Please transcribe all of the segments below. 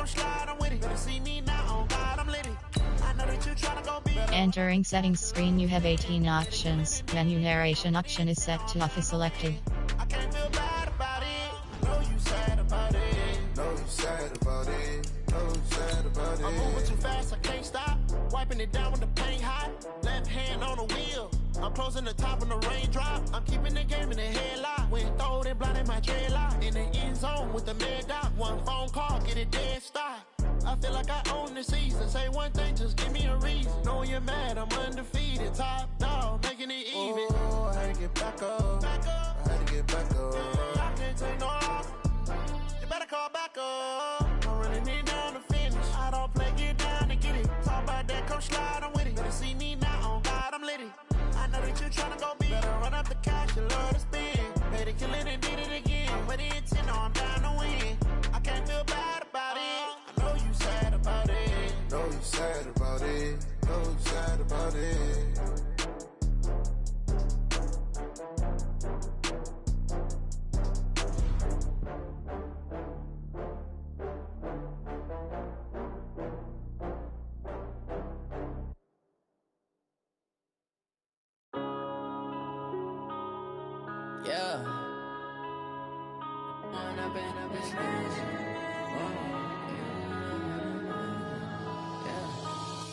come slide, I'm with it. Better see me now, on God, I'm lit. I know that you tryna go be. Entering settings screen, you have 18 options. Menu narration option is set to off is selected. I can't feel bad about it. Know you sad about it. Know you sad about it. Know you sad about it. I'm moving too fast, I can't stop. Wiping it down with the paint hot. Left hand on the wheel. I'm closing the top on the raindrop. I'm keeping the game in the headlock. Went throwed and blinded my dreadlock. In the end zone with the mad dot. One phone call, get it dead stop. I feel like I own the season. Say one thing, just give me a reason. Knowing you're mad, I'm undefeated. Top dog, making it even. Oh, I had to get back up. Back up. I had to get back up. I can't take no loss. You better call back up. I'm running it down to finish. I don't play, get down to get it. Talk about that, come slide, I'm with it. Better see me now, on God, I'm lit. I know that you tryna go be. Better run up the cash, you love to spend. Made it, kill it, and did it again. But the intent, no, I'm down to win. I can't feel bad about it. I know you sad about it. Know you sad about it. Know you sad about it. Yeah.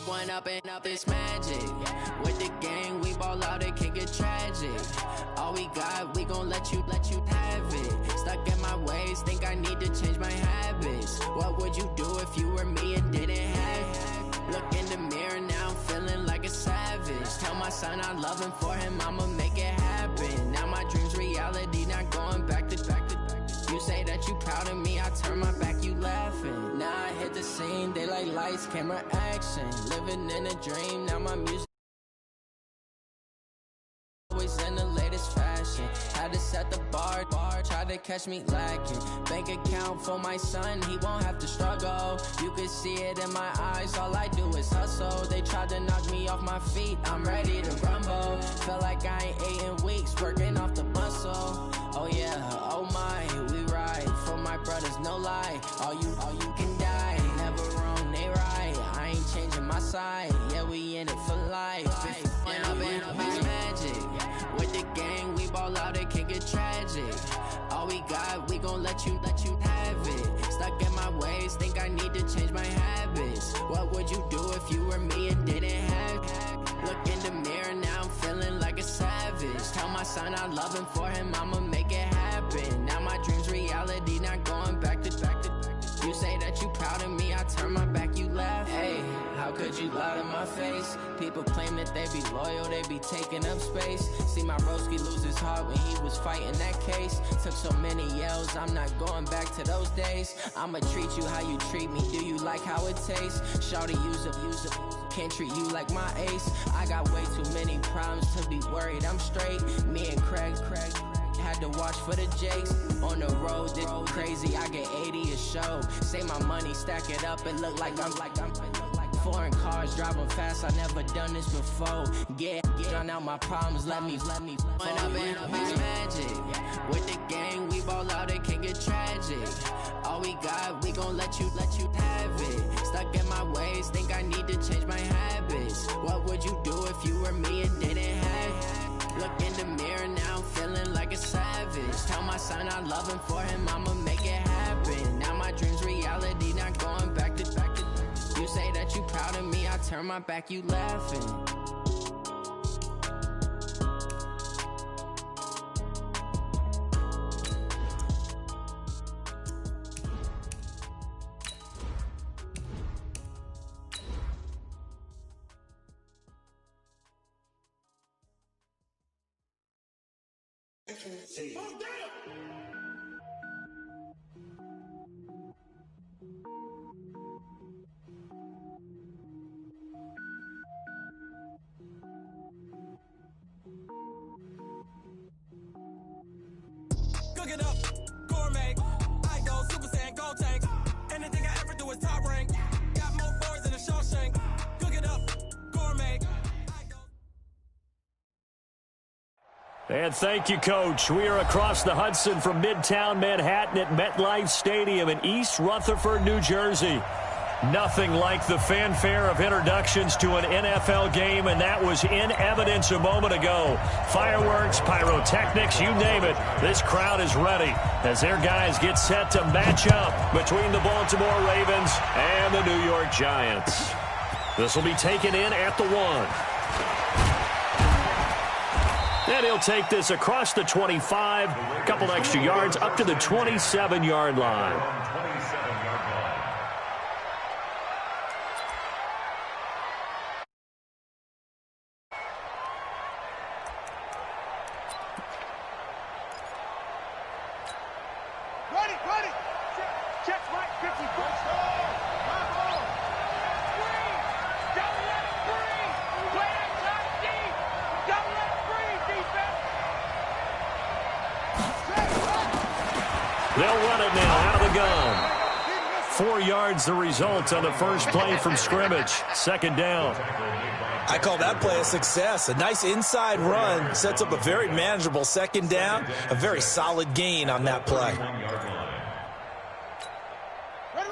One up and up is magic. With the gang, we ball out, it can get tragic. All we got, we gon' let you have it. Stuck in my ways, think I need to change my habits. What would you do if you were me and didn't have it? Look in the mirror, now I'm feeling like a savage. Tell my son I love him, for him I'ma make it happen. Now my dream's reality, not going back to. You say that you proud of me, I turn my back, you laughing. Now I hit the scene, daylight lights, camera action. Living in a dream, now my music always in the latest fashion. Had to set the bar, try to catch me lacking. Bank account for my son, he won't have to struggle. You can see it in my eyes, all I do is hustle. They tried to knock me off my feet, I'm ready to rumble. Felt like I ain't ate in weeks, working off the muscle. Oh yeah, oh my, we ride for my brothers, no lie. All you can die, never wrong, they right. I ain't changing my side, yeah, we in it for life. When up and up is magic. With the gang, we ball out, it can get tragic. All we got, we gon' let you have it. Stuck in my ways, think I need to change my habits. What would you do if you were me and didn't have it? Look in the mirror, now I'm feeling like a savage. Tell my son I love him, for him I'ma make it happen. Now my dream's reality, not going back to. You say that you proud of me, I turn my back, you laugh. Hey, how could you lie to my face? People claim that they be loyal, they be taking up space. See my broski lose his heart when he was fighting that case. Took so many yells, I'm not going back to those days. I'ma treat you how you treat me, do you like how it tastes? Shawty, use up, can't treat you like my ace. I got way too many problems to be worried, I'm straight. Me and Craig had to watch for the Jakes. On the road, this crazy, I get 80 a show. Say my money, stack it up, and look like I'm foreign cars, driving fast, I never done this before. Get drown out my problems, let me When up and up is magic. With the gang, we ball out, it can get tragic. All we got, we gon' let you have it. Stuck in my ways, think I need to change my habits. What would you do if you were me and didn't have it? Look in the mirror, now I'm feeling like a savage. Tell my son I love him, for him I'ma make it happen. Now my dream's reality, not going back to. You say that you proud of me, I turn my back, you laughing. Cook it up, gourmet. I go Super Saiyan, gold tank. Anything I ever do is top rank. Got more boys than a Shawshank. Cook it up, gourmet. And thank you, Coach. We are across the Hudson from Midtown Manhattan at MetLife Stadium in East Rutherford, New Jersey. Nothing like the fanfare of introductions to an NFL game, and that was in evidence a moment ago. Fireworks, pyrotechnics, you name it. This crowd is ready as their guys get set to match up between the Baltimore Ravens and the New York Giants. This will be taken in at the 1. And he'll take this across the 25, a couple extra yards up to the 27-yard line. They'll run it now out of the gun. 4 yards the result on the first play from scrimmage. Second down. I call that play a success. A nice inside run sets up a very manageable second down. A very solid gain on that play.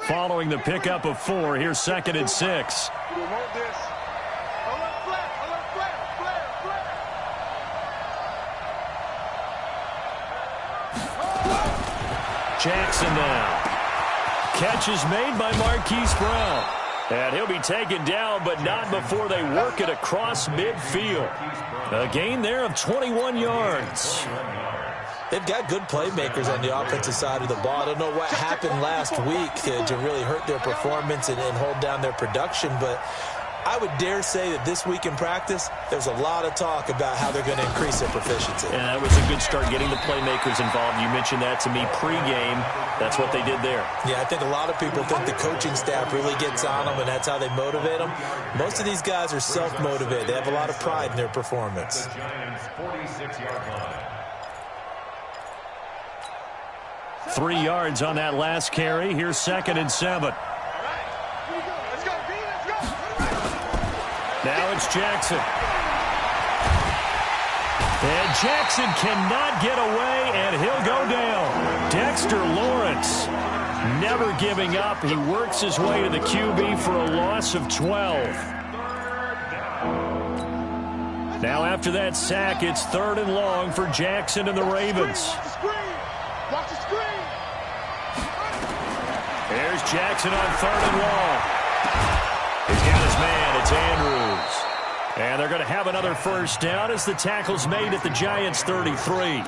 Following the pickup of 4, here's 2nd and 6. Jackson now. Catch is made by Marquise Brown. And he'll be taken down, but not before they work it across midfield. A gain there of 21 yards. They've got good playmakers on the offensive side of the ball. I don't know what happened last week to really hurt their performance and hold down their production, but I would dare say that this week in practice, there's a lot of talk about how they're going to increase their proficiency. And that was a good start getting the playmakers involved. You mentioned that to me pregame. That's what they did there. Yeah, I think a lot of people think the coaching staff really gets on them, and that's how they motivate them. Most of these guys are self-motivated. They have a lot of pride in their performance. 3 yards on that last carry. Here's 2nd and 7. Now it's Jackson. And Jackson cannot get away, and he'll go down. Dexter Lawrence never giving up. He works his way to the QB for a loss of 12. Now after that sack, it's 3rd and long for Jackson and the Ravens. There's Jackson on 3rd and long. He's got his man. It's Andrews. And they're going to have another first down as the tackle's made at the Giants' 33.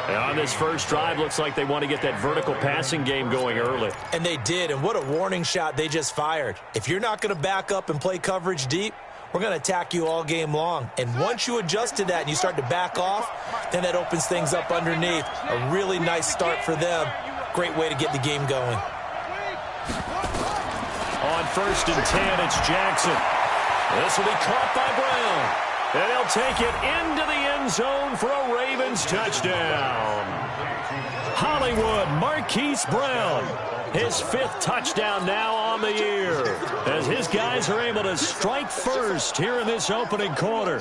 And on this first drive, looks like they want to get that vertical passing game going early. And they did, and what a warning shot they just fired. If you're not going to back up and play coverage deep, we're going to attack you all game long. And once you adjust to that and you start to back off, then that opens things up underneath. A really nice start for them. Great way to get the game going. On 1st and 10, it's Jackson. This will be caught by Brown. And he'll take it into the end zone for a Ravens touchdown. Hollywood Marquise Brown. His 5th touchdown now on the year, as his guys are able to strike first here in this opening quarter.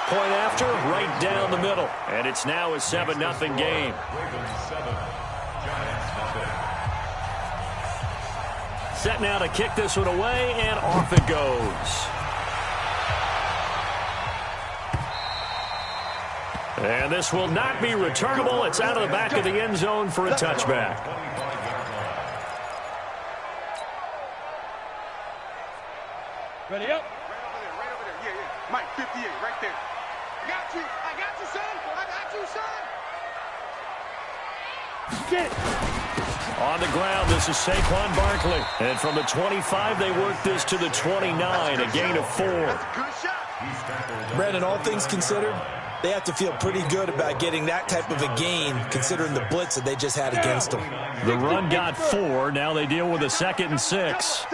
Point after, right down the middle. And it's now a 7-0 game. Set now to kick this one away, and off it goes. And this will not be returnable. It's out of the back of the end zone for a touchback. Ready up? Right over there. Yeah. Mike, 58, right there. I got you, son. I got you, son. Get it. On the ground, this is Saquon Barkley. And from the 25, they work this to the 29, a gain of 4. Brandon, all things considered, they have to feel pretty good about getting that type of a gain, considering the blitz that they just had against them. The run got 4. Now they deal with a 2nd and 6.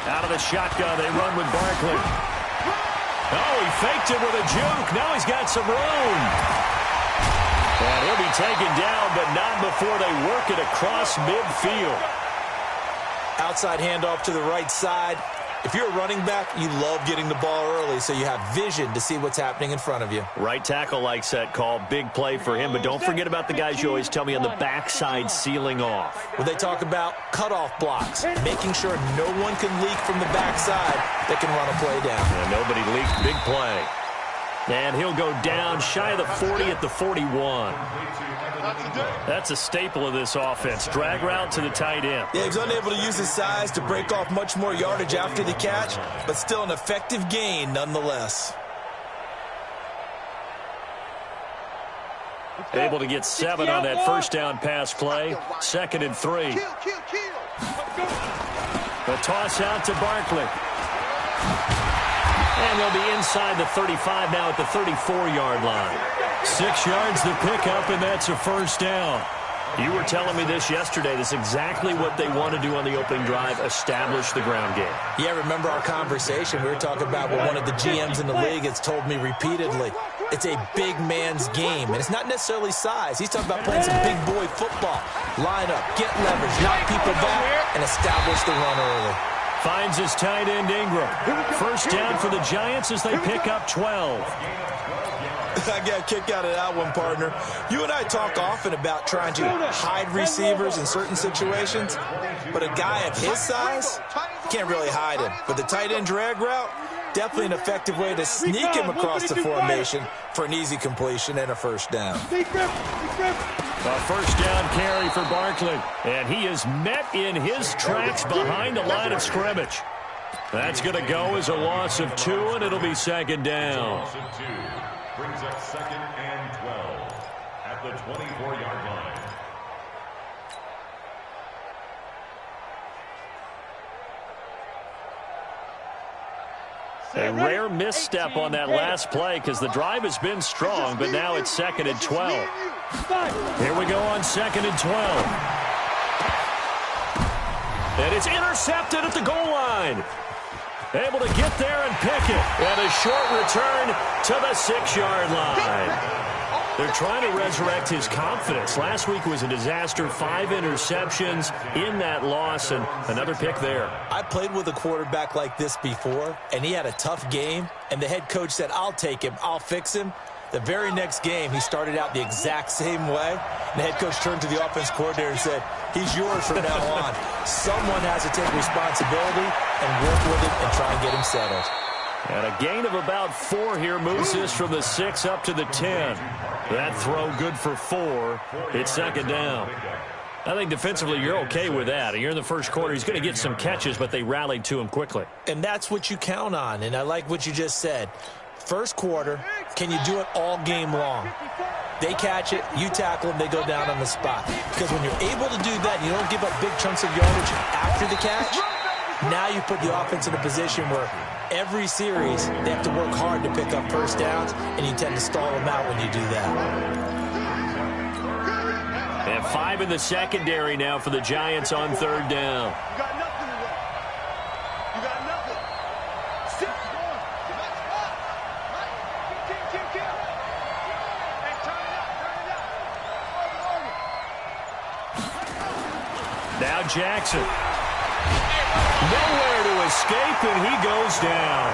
Out of the shotgun, they run with Barkley. Oh, he faked it with a juke. Now he's got some room. And he'll be taken down, but not before they work it across midfield. Outside handoff to the right side. If you're a running back, you love getting the ball early so you have vision to see what's happening in front of you. Right tackle likes that call. Big play for him. But don't forget about the guys you always tell me on the backside sealing off. When they talk about cutoff blocks, making sure no one can leak from the backside that can run a play down. And nobody leaked. Big play. And he'll go down shy of the 40 at the 41. That's a staple of this offense. Drag route to the tight end. Yeah, he's unable to use his size to break off much more yardage after the catch, but still an effective gain nonetheless. Able to get 7 on that first down pass play. 2nd and 3. The toss out to Barkley. And they'll be inside the 35 now at the 34-yard line. 6 yards the pickup, and that's a first down. You were telling me this yesterday. That's exactly what they want to do on the opening drive, establish the ground game. Yeah, remember our conversation. We were talking about what one of the GMs in the league has told me repeatedly. It's a big man's game, and it's not necessarily size. He's talking about playing some big boy football. Line up, get leverage, knock people back, and establish the run early. Finds his tight end Ingram. First down for the Giants as they pick up 12. I got a kick out of that one, partner. You and I talk often about trying to hide receivers in certain situations, but a guy of his size, you can't really hide him. But the tight end drag route, definitely an effective way to sneak him across the formation for an easy completion and a first down. A first down carry for Barkley, and he is met in his tracks behind the line of scrimmage. That's going to go as a loss of 2, and it'll be 2nd down. Brings up 2nd and 12 at the 24-yard line. A rare misstep on that last play because the drive has been strong, but now it's 2nd and 12. Here we go on 2nd and 12. And it's intercepted at the goal line. Able to get there and pick it. And a short return to the 6-yard line. They're trying to resurrect his confidence. Last week was a disaster. 5 interceptions in that loss, and another pick there. I played with a quarterback like this before, and he had a tough game, and the head coach said, I'll take him, I'll fix him. The very next game, he started out the exact same way. And the head coach turned to the offense coordinator and said, he's yours from now on. Someone has to take responsibility and work with him and try and get him settled. And a gain of about 4 here moves this from the 6 up to the 10. That throw good for 4. It's 2nd down. I think defensively you're okay with that. You're in the first quarter. He's going to get some catches, but they rallied to him quickly. And that's what you count on, and I like what you just said. First quarter, can you do it all game long? They catch it, you tackle them, they go down on the spot. Because when you're able to do that, you don't give up big chunks of yardage after the catch, now you put the offense in a position where every series they have to work hard to pick up first downs, and you tend to stall them out when you do that. And 5 in the secondary now for the Giants on 3rd down. You got nothing to run. You got nothing. Sit going. Kill. And turn it up. Now Jackson. Nowhere to escape, and he goes down.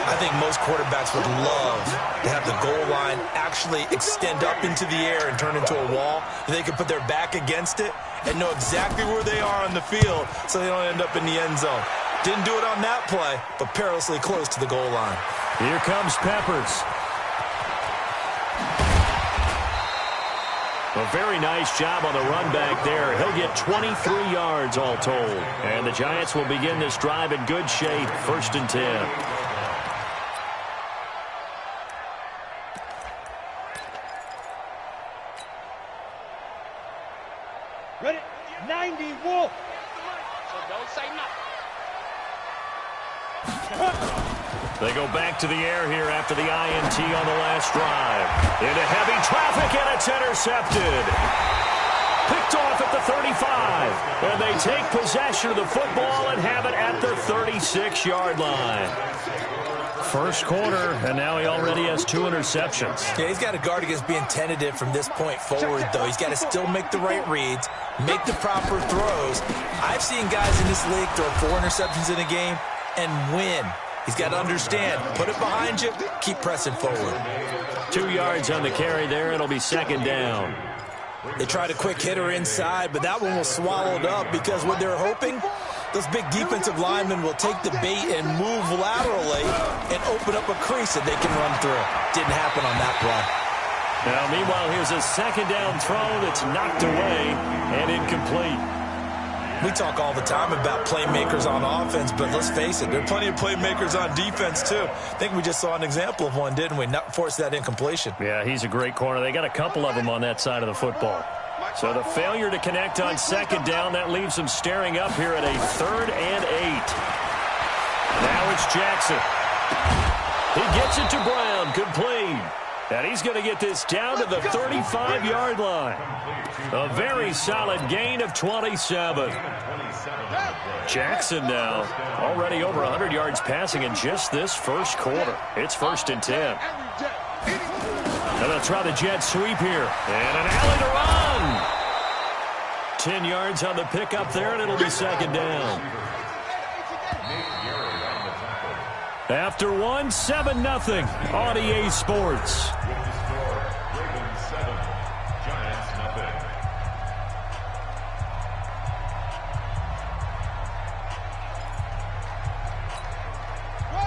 I think most quarterbacks would love to have the goal line actually extend up into the air and turn into a wall. They can put their back against it and know exactly where they are on the field so they don't end up in the end zone. Didn't do it on that play, but perilously close to the goal line. Here comes Peppers. A very nice job on the run back there. He'll get 23 yards all told. And the Giants will begin this drive in good shape. 1st and 10. Ready? 90, Wolf. So don't say nothing. They go back to the air here after the INT on the last drive. Into heavy traffic, and it's intercepted. Picked off at the 35. And they take possession of the football and have it at the 36-yard line. First quarter, and now he already has 2 interceptions. Yeah, he's got to guard against being tentative from this point forward, though. He's got to still make the right reads, make the proper throws. I've seen guys in this league throw 4 interceptions in a game and win. He's got to understand, put it behind you, keep pressing forward. 2 yards on the carry there. It'll be second down. They tried a quick hitter inside, but that one was swallowed up because what they're hoping, those big defensive linemen will take the bait and move laterally and open up a crease that they can run through. Didn't happen on that play. Now, meanwhile, here's a second down throw that's knocked away and incomplete. We talk all the time about playmakers on offense, but let's face it, there are plenty of playmakers on defense, too. I think we just saw an example of one, didn't we? Not force that incompletion. Yeah, he's a great corner. They got a couple of them on that side of the football. So the failure to connect on second down, that leaves them staring up here at a 3rd and 8. Now it's Jackson. He gets it to Brown, complete. And he's going to get this down to the 35-yard line. A very solid gain of 27. Jackson now already over 100 yards passing in just this first quarter. It's 1st and 10. And they'll try the jet sweep here. And an alley to run. 10 yards on the pickup there, and it'll be second down. After 1, 7-0 on EA Sports.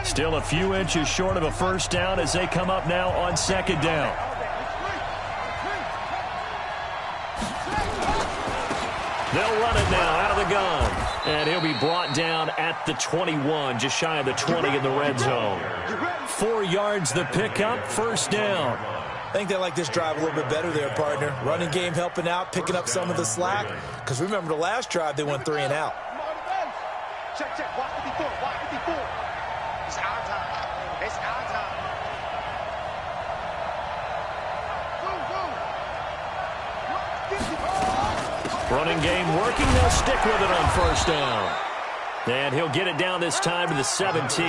Still a few inches short of a first down as they come up now on second down. They'll run it now out of the gun. And he'll be brought down at the 21, just shy of the 20 in the red zone. 4 yards the pickup, first down. I think they like this drive a little bit better there, partner. Running game helping out, picking up some of the slack. Because remember the last drive, they went 3 and out. Check, check. Watch 54. Watch 54. It's our time. It's our time. Running game working. They'll stick with it on first down. And he'll get it down this time to the 17.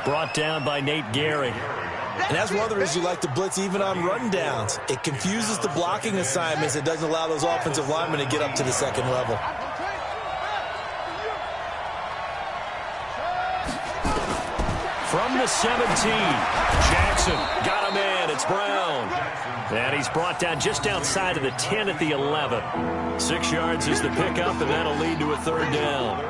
Brought down by Nate Gehring. And that's one of the reasons you like to blitz even on run downs. It confuses the blocking assignments. It doesn't allow those offensive linemen to get up to the second level. From the 17, Jackson got him in. It's Brown. And he's brought down just outside of the 10 at the 11. 6 yards is the pickup, and that'll lead to a third down.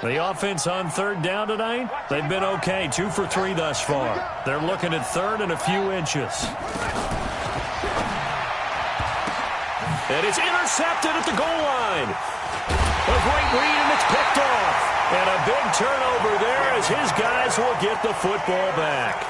The offense on third down tonight, they've been okay. 2 for 3 thus far. They're looking at third and a few inches. And it's intercepted at the goal line. A great read, and it's picked off. And a big turnover there as his guys will get the football back.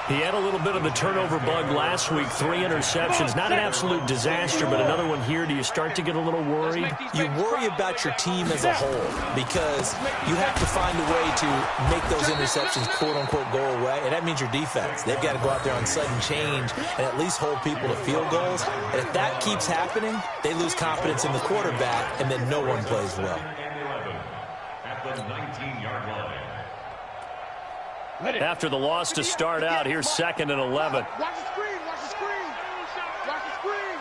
He had a little bit of the turnover bug last week. 3 interceptions. Not an absolute disaster, but another one here. Do you start to get a little worried? You worry about your team as a whole because you have to find a way to make those interceptions, quote-unquote, go away, and that means your defense. They've got to go out there on sudden change and at least hold people to field goals. And if that keeps happening, they lose confidence in the quarterback, and then no one plays well. At the 19-yard line. After the loss to start out, here's 2nd and 11. Watch the screen. Watch the screen. Watch the screen.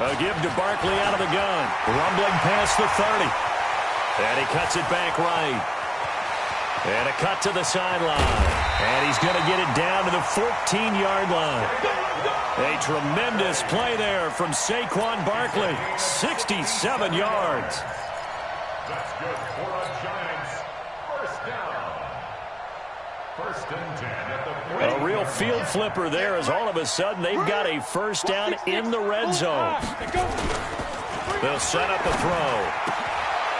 A give to Barkley out of the gun. Rumbling past the 30. And he cuts it back right. And a cut to the sideline. And he's going to get it down to the 14-yard line. A tremendous play there from Saquon Barkley. 67 yards. That's good for the Giants. First down. 1st and 10 at the 40. A real field flipper there as all of a sudden they've got a first down in the red zone. They'll set up a throw.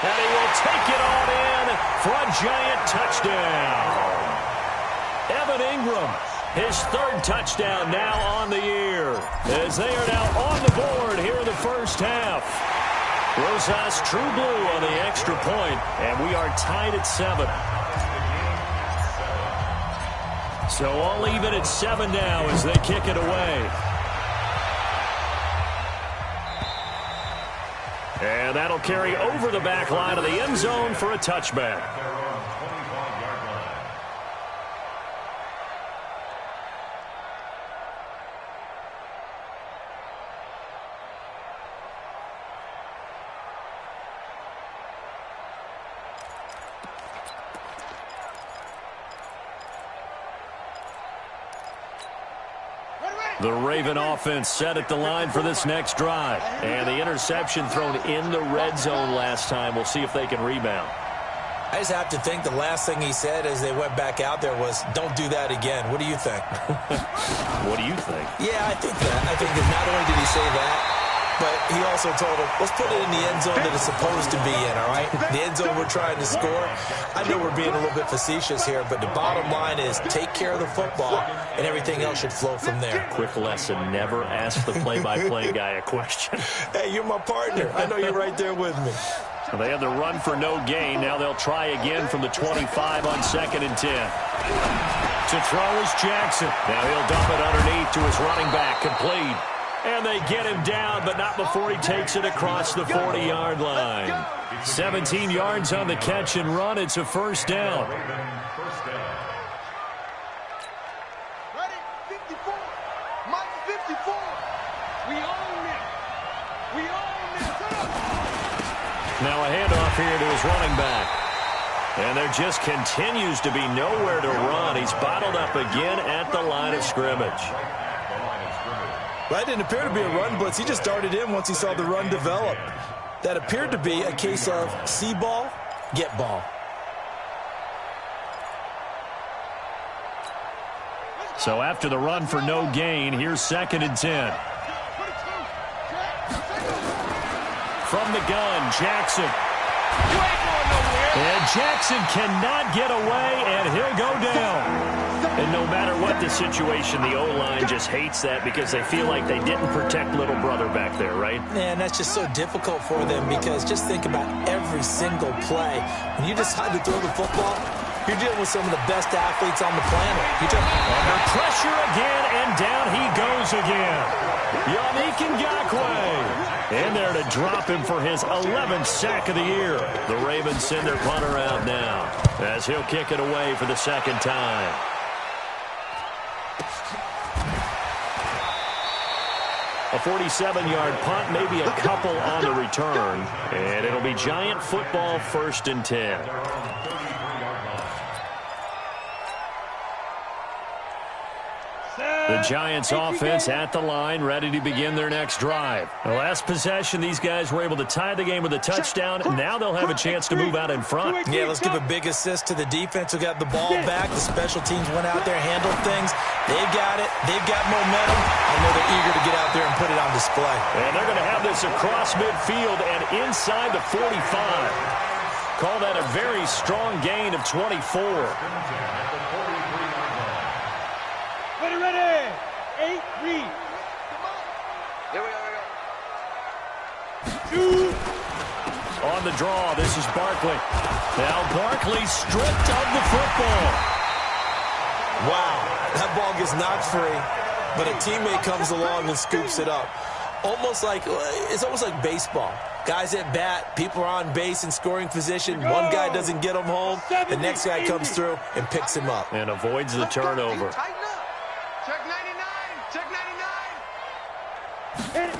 And he will take it on in for a giant touchdown. Evan Ingram, his 3rd touchdown now on the year, as they are now on the board here in the first half. Rosas True Blue on the extra point, and we are tied at 7. So all even at 7 now as they kick it away. And that'll carry over the back line of the end zone for a touchback. The Raven offense set at the line for this next drive. And the interception thrown in the red zone last time. We'll see if they can rebound. I just have to think the last thing he said as they went back out there was, don't do that again. What do you think? What do you think? Yeah, I think that. I think that not only did he say that, but he also told him, let's put it in the end zone that it's supposed to be in, all right? The end zone we're trying to score. I know we're being a little bit facetious here, but the bottom line is take care of the football, and everything else should flow from there. Quick lesson, never ask the play-by-play guy a question. Hey, you're my partner. I know you're right there with me. Well, they had the run for no gain. Now they'll try again from the 25 on 2nd and 10. To throw is Jackson. Now he'll dump it underneath to his running back, complete. And they get him down, but not before he takes it across the 40-yard line. 17 yards on the catch and run. It's a first down. Ready? 54. Mike 54. We own it. We own it. Now a handoff here to his running back. And there just continues to be nowhere to run. He's bottled up again at the line of scrimmage. That didn't appear to be a run blitz. He just darted in once he saw the run develop. That appeared to be a case of see ball, get ball. So after the run for no gain, here's 2nd and 10. From the gun, Jackson. And Jackson cannot get away, and he'll go down. And no matter what the situation, the O-line just hates that because they feel like they didn't protect little brother back there, right? Man, that's just so difficult for them because just think about every single play. When you decide to throw the football, you're dealing with some of the best athletes on the planet. Under pressure again, and down he goes again. Yannick Ngakoue. In there to drop him for his 11th sack of the year. The Ravens send their punter out now as he'll kick it away for the 2nd time. A 47-yard punt, maybe a couple on the return. And it'll be Giant football, 1st and 10. The Giants offense at the line, ready to begin their next drive. The last possession, these guys were able to tie the game with a touchdown. Now they'll have a chance to move out in front. Yeah, let's give a big assist to the defense who got the ball back. The special teams went out there, handled things. They've got it. They've got momentum. I know they're eager to get out there and put it on display. And they're going to have this across midfield and inside the 45. Call that a very strong gain of 24. Ready. 8-3. Here we go. On the draw, this is Barkley. Now Barkley stripped of the football. Wow, that ball gets knocked free, but a teammate comes along and scoops it up. It's almost like baseball. Guys at bat, people are on base in scoring position. One guy doesn't get him home. The next guy comes through and picks him up. And avoids the turnover. Check 99. Check 99.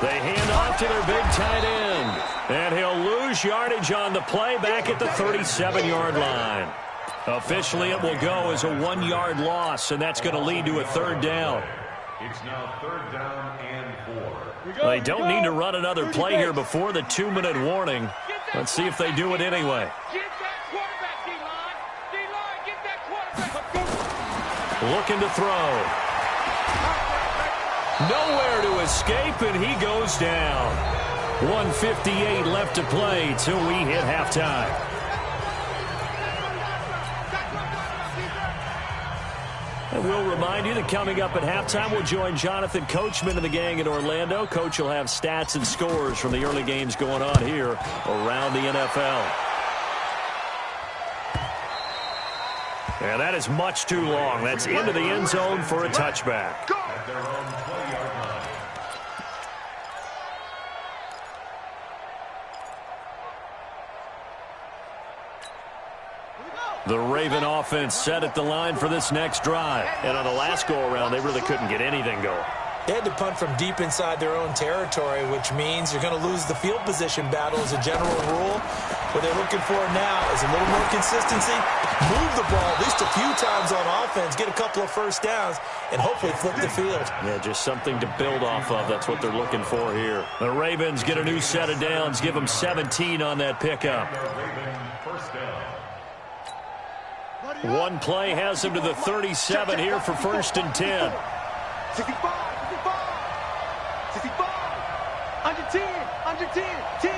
They hand off to their big tight end. And he'll lose yardage on the play back at the 37-yard line. Officially, it will go as a 1-yard loss, and that's going to lead to a 3rd down. It's now 3rd down and 4. They don't need to run another play here before the 2-minute warning. Let's see if they do it anyway. Get that quarterback, D-line. D-line, get that quarterback. Looking to throw. Nowhere to escape, and he goes down. 1:58 left to play till we hit halftime. And we'll remind you that coming up at halftime, we'll join Jonathan Coachman and the gang in Orlando. Coach will have stats and scores from the early games going on here around the NFL. Yeah, that is much too long. That's into the end zone for a touchback. At their own 20-yard line. The Raven offense set at the line for this next drive. And on the last go-around, they really couldn't get anything going. They had to punt from deep inside their own territory, which means you're going to lose the field position battle as a general rule. What they're looking for now is a little more consistency, move the ball at least a few times on offense, get a couple of first downs, and hopefully flip the field. Yeah, just something to build off of. That's what they're looking for here. The Ravens get a new set of downs, give them 17 on that pickup. Raven first down. One play has them to the 37 here for 1st and 10. 65, 65, under 10, 10.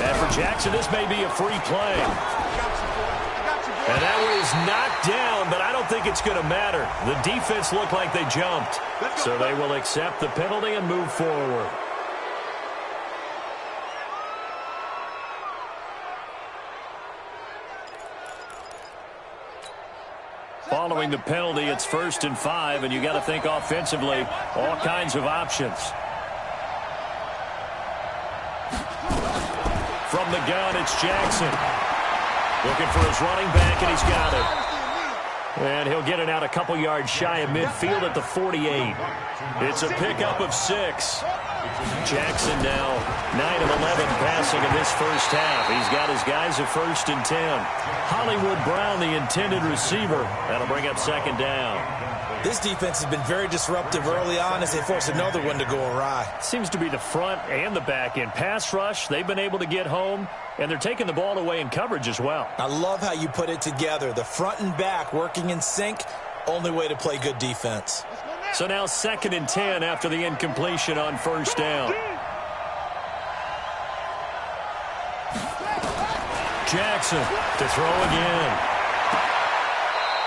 And for Jackson, this may be a free play. And that was knocked down, but I don't think it's going to matter. The defense looked like they jumped. So they will accept the penalty and move forward. Following the penalty, it's 1st and 5, and you got to think offensively, all kinds of options. From the gun, it's Jackson. Looking for his running back, and he's got it. And he'll get it out a couple yards shy of midfield at the 48. It's a pickup of 6. Jackson now 9 of 11 passing in this first half. He's got his guys at 1st and 10. Hollywood Brown, the intended receiver. That'll bring up 2nd down. This defense has been very disruptive early on as they force another one to go awry. Seems to be the front and the back end. Pass rush, they've been able to get home, and they're taking the ball away in coverage as well. I love how you put it together. The front and back working in sync, only way to play good defense. So now 2nd and 10 after the incompletion on 1st down. Jackson to throw again.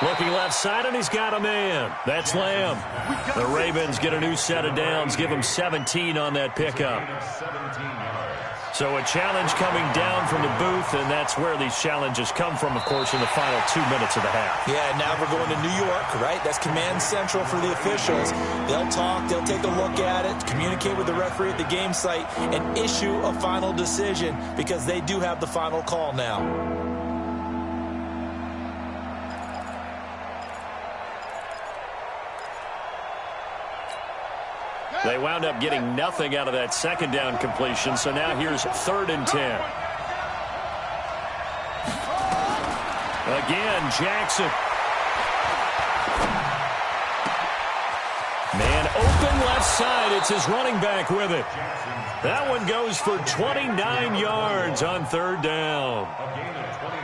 Looking left side, and he's got a man. That's Lamb. The Ravens get a new set of downs, give them 17 on that pickup. So a challenge coming down from the booth, and that's where these challenges come from, of course, in the final 2 minutes of the half. Yeah, now we're going to New York, right? That's command central for the officials. They'll talk, they'll take a look at it, communicate with the referee at the game site, and issue a final decision because they do have the final call now. They wound up getting nothing out of that 2nd down completion, so now here's 3rd and 10. Again, Jackson. Man open left side. It's his running back with it. That one goes for 29 yards on 3rd down.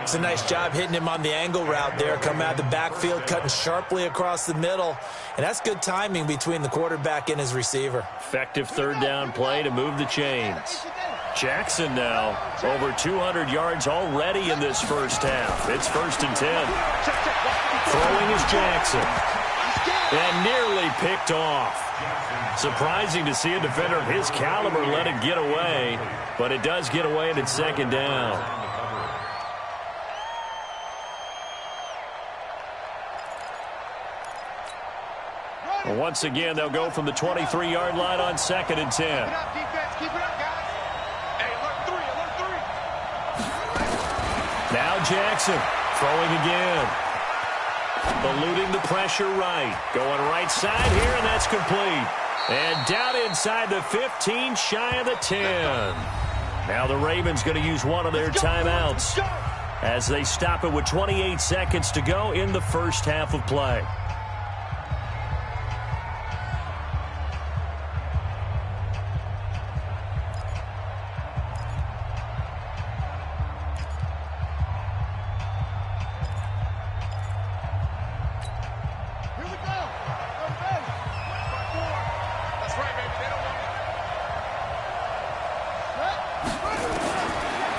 It's a nice job hitting him on the angle route there. Coming out of the backfield, cutting sharply across the middle. And that's good timing between the quarterback and his receiver. Effective 3rd down play to move the chains. Jackson now over 200 yards already in this first half. It's 1st and 10. Throwing is Jackson. And nearly picked off. Surprising to see a defender of his caliber let it get away. But it does get away, and it's 2nd down. Once again, they'll go from the 23-yard line on 2nd and 10. Keep it up, guys. Hey, alert 3. Now Jackson throwing again. Eluding the pressure right. Going right side here, and that's complete. And down inside the 15, shy of the 10. Now the Ravens going to use one of their timeouts as they stop it with 28 seconds to go in the first half of play.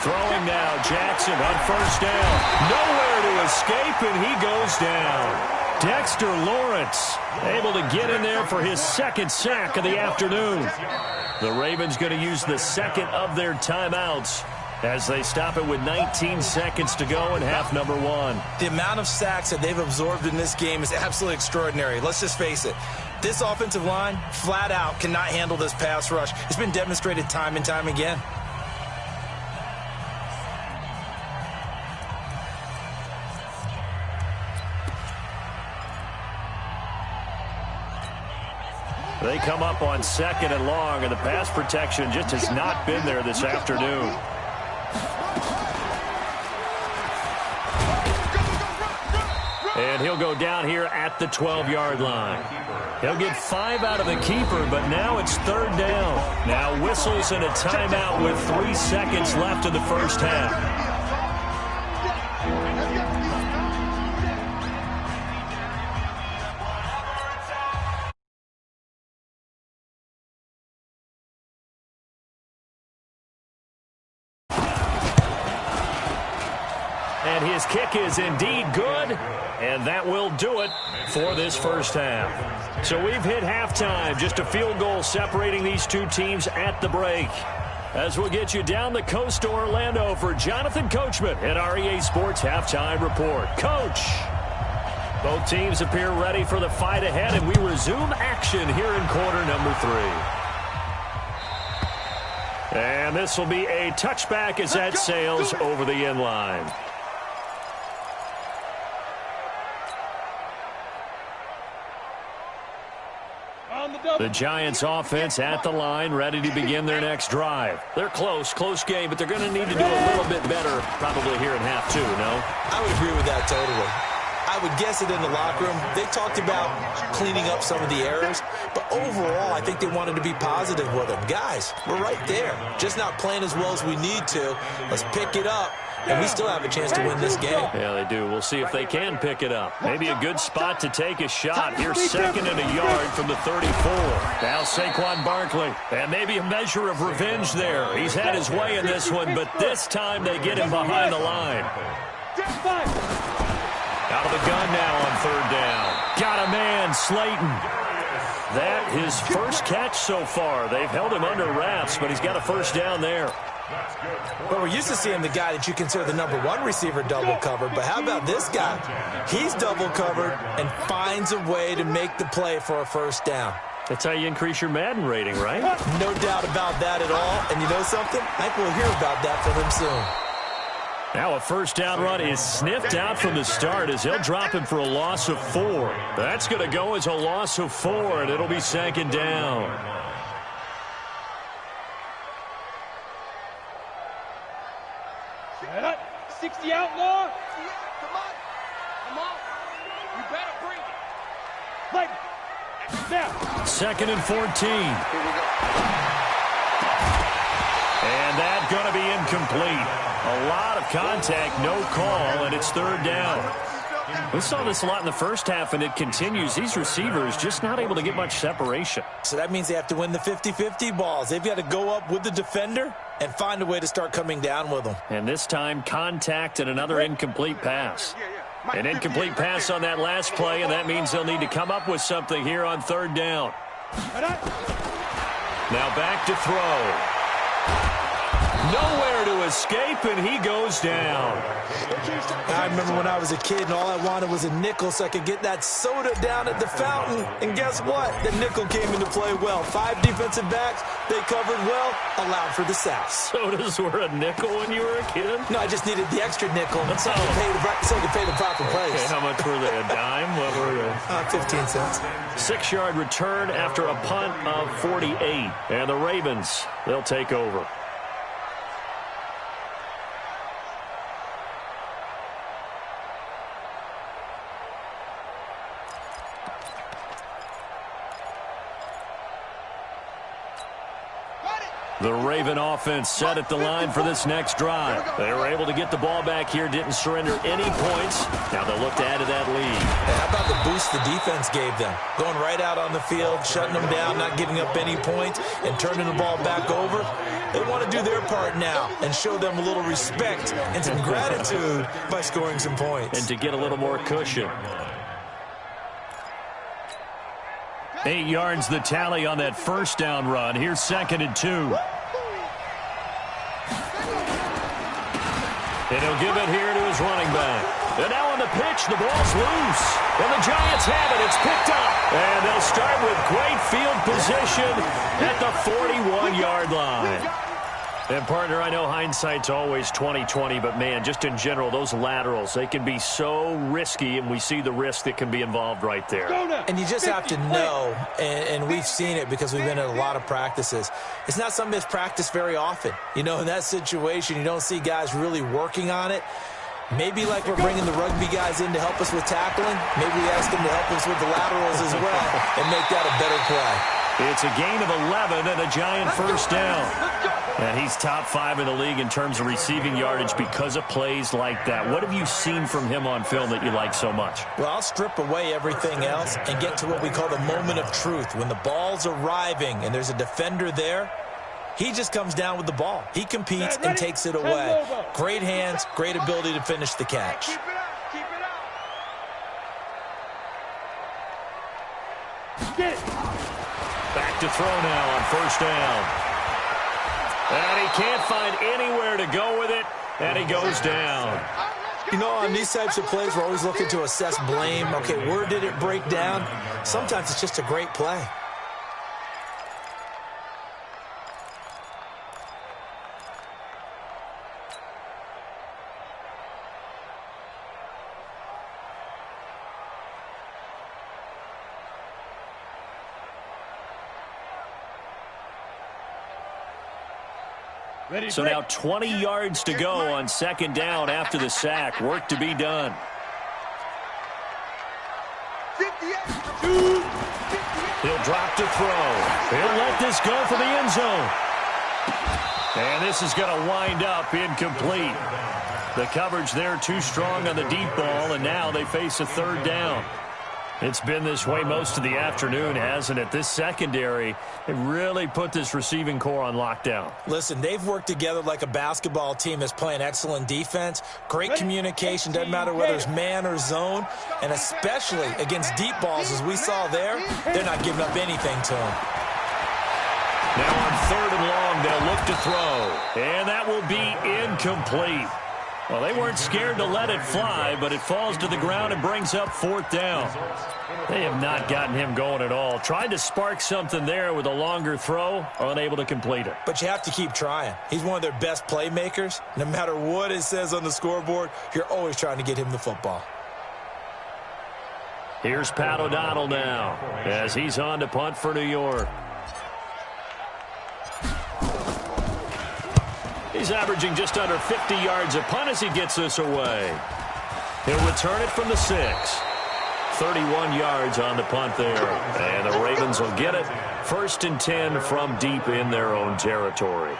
Throwing now, Jackson on 1st down. Nowhere to escape, and he goes down. Dexter Lawrence able to get in there for his 2nd sack of the afternoon. The Ravens going to use the 2nd of their timeouts as they stop it with 19 seconds to go in half number one. The amount of sacks that they've absorbed in this game is absolutely extraordinary. Let's just face it. This offensive line, flat out, cannot handle this pass rush. It's been demonstrated time and time again. They come up on 2nd and long, and the pass protection just has not been there this afternoon. And he'll go down here at the 12-yard line. He'll get 5 out of the keeper, but now it's 3rd down. Now whistles and a timeout with 3 seconds left in the first half. And his kick is indeed good, and that will do it for this first half. So we've hit halftime, just a field goal separating these two teams at the break. As we'll get you down the coast to Orlando for Jonathan Coachman at our EA Sports Halftime Report. Coach, both teams appear ready for the fight ahead, and we resume action here in quarter number 3. And this will be a touchback as that sails over the end line. The Giants offense at the line, ready to begin their next drive. They're close game, but they're going to need to do a little bit better probably here in half 2, no? I would agree with that totally. I would guess it in the locker room. They talked about cleaning up some of the errors, but overall, I think they wanted to be positive with them. Guys, we're right there, just not playing as well as we need to. Let's pick it up. And we still have a chance to win this game. Yeah, they do. We'll see if they can pick it up. Maybe a good spot to take a shot. Here's 2nd and a yard from the 34. Now Saquon Barkley. And maybe a measure of revenge there. He's had his way in this one, but this time they get him behind the line. Out of the gun now on 3rd down. Got a man, Slayton. That his first catch so far. They've held him under wraps, but he's got a first down there. Well, we're used to seeing the guy that you consider the number 1 receiver double covered, but how about this guy? He's double covered and finds a way to make the play for a first down. That's how you increase your Madden rating, right? No doubt about that at all. And you know something? I think we'll hear about that from him soon. Now a first down run is sniffed out from the start as he'll drop him for a loss of 4. That's going to go as a loss of 4, and it'll be 2nd down. 60 outlaw. Come on. You better bring it. Now. 2nd and 14. And that's going to be incomplete. A lot of contact, no call, and it's 3rd down. We saw this a lot in the first half, and it continues. These receivers just not able to get much separation. So that means they have to win the 50-50 balls. They've got to go up with the defender and find a way to start coming down with them. And this time, contact and another incomplete pass. An incomplete pass on that last play, and that means they'll need to come up with something here on 3rd down. Now back to throw. Nowhere to escape, and he goes down. I remember when I was a kid and all I wanted was a nickel so I could get that soda down at the fountain. And guess what? The nickel came into play well. 5 defensive backs, they covered well, allowed for the sacks. Sodas were a nickel when you were a kid? No, I just needed the extra nickel so I could pay the proper price. Okay, how much were they? A dime? What were they? 15 cents. 6-yard return after a punt of 48. And the Ravens, they'll take over. The Raven offense set at the line for this next drive. They were able to get the ball back here, didn't surrender any points. Now they'll look to add to that lead. Hey, how about the boost the defense gave them? Going right out on the field, shutting them down, not giving up any points, and turning the ball back over. They want to do their part now and show them a little respect and some gratitude by scoring some points. And to get a little more cushion. 8 yards the tally on that first down run. Here's 2nd and 2. And he'll give it here to his running back. And now on the pitch, the ball's loose. And the Giants have it. It's picked up. And they'll start with great field position at the 41-yard line. And, partner, I know hindsight's always 20/20, but, man, just in general, those laterals, they can be so risky, and we see the risk that can be involved right there. And you just have to know, and we've seen it because we've been at a lot of practices, it's not something that's practiced very often. You know, in that situation, you don't see guys really working on it. Maybe like we're bringing the rugby guys in to help us with tackling, maybe we ask them to help us with the laterals as well and make that a better play. It's a gain of 11 and a Giant first down. And he's top 5 in the league in terms of receiving yardage because of plays like that. What have you seen from him on film that you like so much? Well, I'll strip away everything else and get to what we call the moment of truth. When the ball's arriving and there's a defender there, he just comes down with the ball. He competes and takes it away. Great hands, great ability to finish the catch. Keep it out. Keep it out. Back to throw now on first down. And he can't find anywhere to go with it, and he goes down. You know, on these types of plays, we're always looking to assess blame. Okay, where did it break down? Sometimes it's just a great play. So now 20 yards to go on second down after the sack. Work to be done. 58. He'll drop to throw. He'll let this go for the end zone. And this is going to wind up incomplete. The coverage there too strong on the deep ball, and now they face a third down. It's been this way most of the afternoon, hasn't it? This secondary, it really put this receiving core on lockdown. Listen, they've worked together like a basketball team that's playing excellent defense. Great communication, doesn't matter whether it's man or zone. And especially against deep balls, as we saw there, they're not giving up anything to them. Now on third and long, they'll look to throw. And that will be incomplete. Well, they weren't scared to let it fly, but it falls to the ground and brings up fourth down. They have not gotten him going at all. Tried to spark something there with a longer throw, unable to complete it. But you have to keep trying. He's one of their best playmakers. No matter what it says on the scoreboard, you're always trying to get him the football. Here's Pat O'Donnell now as he's on to punt for New York. He's averaging just under 50 yards a punt as he gets this away. He'll return it from the 6. 31 yards on the punt there. And the Ravens will get it. 1st and 10 from deep in their own territory.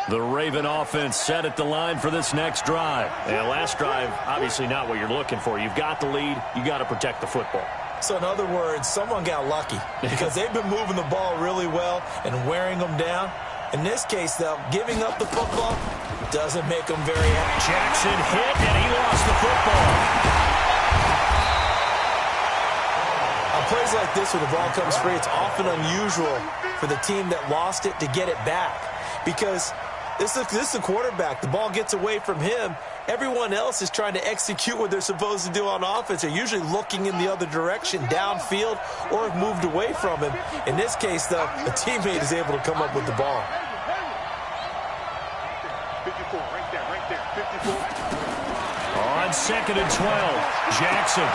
The Raven offense set at the line for this next drive. And last drive, obviously not what you're looking for. You've got the lead. You got to protect the football. So in other words, someone got lucky because they've been moving the ball really well and wearing them down. In this case, though, giving up the football doesn't make them very happy. Jackson hit, and he lost the football. On plays like this where the ball comes free, it's often unusual for the team that lost it to get it back because this is the quarterback. The ball gets away from him. Everyone else is trying to execute what they're supposed to do on offense. They're usually looking in the other direction, downfield, or have moved away from him. In this case, though, a teammate is able to come up with the ball. 54, right there, 54. On 2nd and 12, Jackson.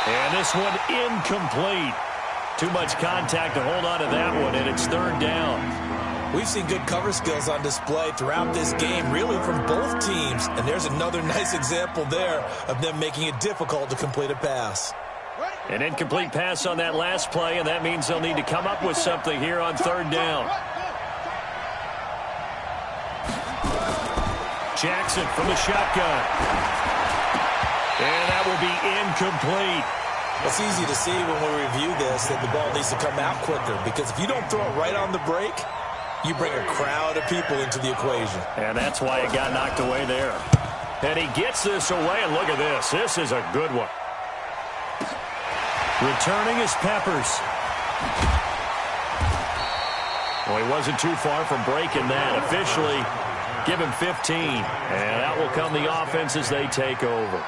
And this one incomplete. Too much contact to hold on to that one, and it's 3rd down. We've seen good cover skills on display throughout this game, really from both teams. And there's another nice example there of them making it difficult to complete a pass. An incomplete pass on that last play, and that means they'll need to come up with something here on 3rd down. Jackson from the shotgun. And that will be incomplete. It's easy to see when we review this that the ball needs to come out quicker because if you don't throw it right on the break, you bring a crowd of people into the equation. And that's why it got knocked away there. And he gets this away, and look at this. This is a good one. Returning is Peppers. Well, he wasn't too far from breaking that. Officially, give him 15. And that will come the offense as they take over.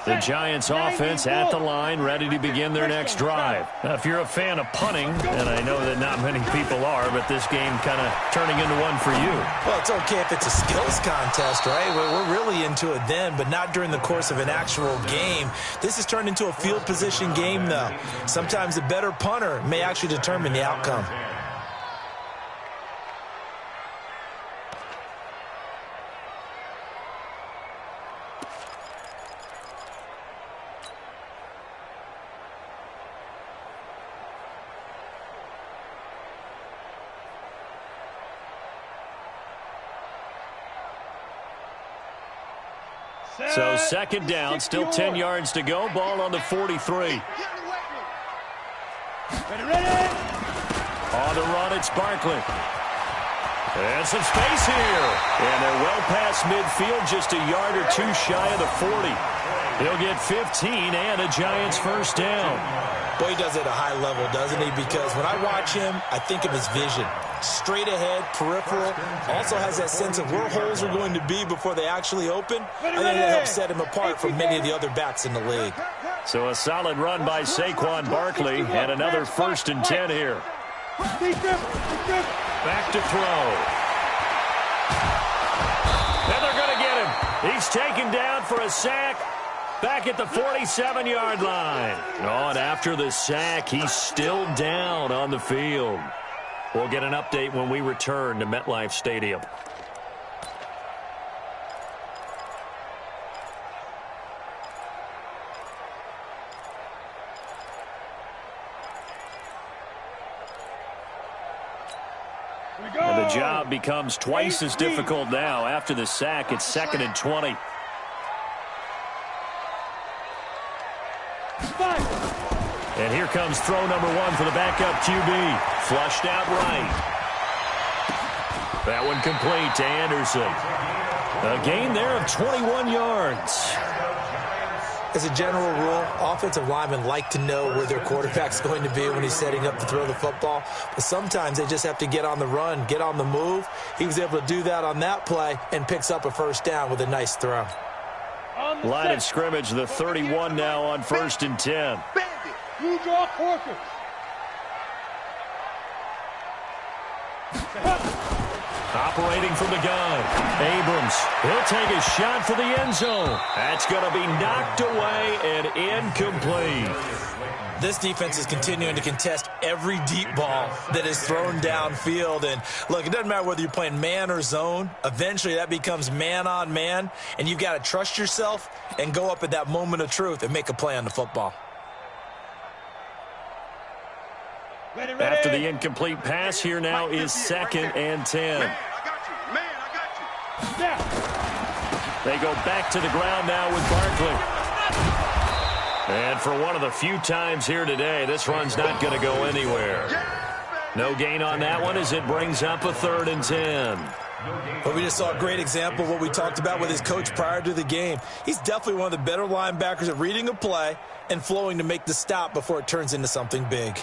The Giants offense at the line, ready to begin their next drive. Now, if you're a fan of punting, and I know that not many people are, but this game kind of turning into one for you. Well, it's okay if it's a skills contest, right? We're really into it then, but not during the course of an actual game. This has turned into a field position game, though. Sometimes the better punter may actually determine the outcome. So second down, still 10 yards to go. Ball on the 43. On the run, it's Barkley. And some space here. And they're well past midfield, just a yard or two shy of the 40. He'll get 15 and a Giants first down. Boy, he does it at a high level, doesn't he? Because when I watch him, I think of his vision. Straight ahead, peripheral. Also has that sense of where holes are going to be before they actually open. I think that helps set him apart from many of the other backs in the league. So a solid run by Saquon Barkley and another 1st and 10 here. Back to throw. And they're going to get him. He's taken down for a sack. Back at the 47-yard line. Oh, and after the sack, he's still down on the field. We'll get an update when we return to MetLife Stadium. And the job becomes twice as difficult now. After the sack, it's 2nd and 20. And here comes throw number 1 for the backup QB. Flushed out right. That one complete to Anderson. A gain there of 21 yards. As a general rule, offensive linemen like to know where their quarterback's going to be when he's setting up to throw the football. But sometimes they just have to get on the run, get on the move. He was able to do that on that play and picks up a first down with a nice throw. Line of scrimmage, the 31 now on 1st and 10. You draw quarters. Operating from the gun. Abrams, he'll take a shot for the end zone. That's going to be knocked away and incomplete. This defense is continuing to contest every deep ball that is thrown downfield. And, look, it doesn't matter whether you're playing man or zone. Eventually, that becomes man-on-man, and you've got to trust yourself and go up at that moment of truth and make a play on the football. Ready. After the incomplete pass, here now is 2nd and 10. Man, I got you. Yeah. They go back to the ground now with Barkley. And for one of the few times here today, this run's not going to go anywhere. No gain on that one as it brings up a 3rd and 10. But we just saw a great example of what we talked about with his coach prior to the game. He's definitely one of the better linebackers at reading a play and flowing to make the stop before it turns into something big.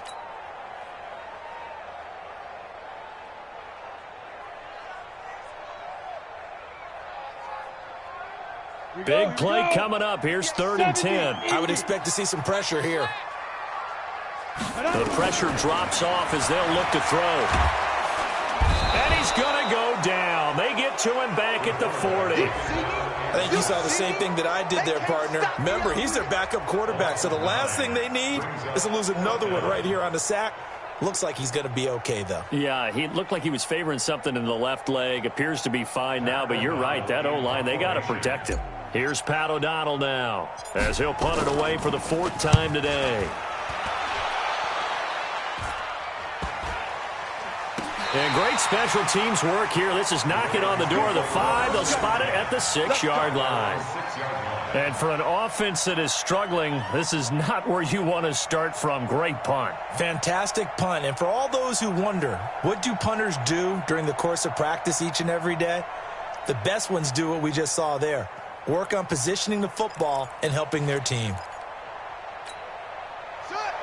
Big play coming up. Here's 3rd and 10. I would expect to see some pressure here. The pressure drops off as they'll look to throw. And he's going to go down. They get to him back at the 40. I think you saw the same thing that I did there, partner. Remember, he's their backup quarterback, so the last thing they need is to lose another one right here on the sack. Looks like he's going to be okay, though. Yeah, he looked like he was favoring something in the left leg. Appears to be fine now, but you're right. That O-line, they got to protect him. Here's Pat O'Donnell now as he'll punt it away for the 4th time today. And great special teams work here. This is knocking on the door of the 5. They'll spot it at the 6-yard line. And for an offense that is struggling, this is not where you want to start from. Great punt. Fantastic punt. And for all those who wonder, what do punters do during the course of practice each and every day? The best ones do what we just saw there. Work on positioning the football and helping their team.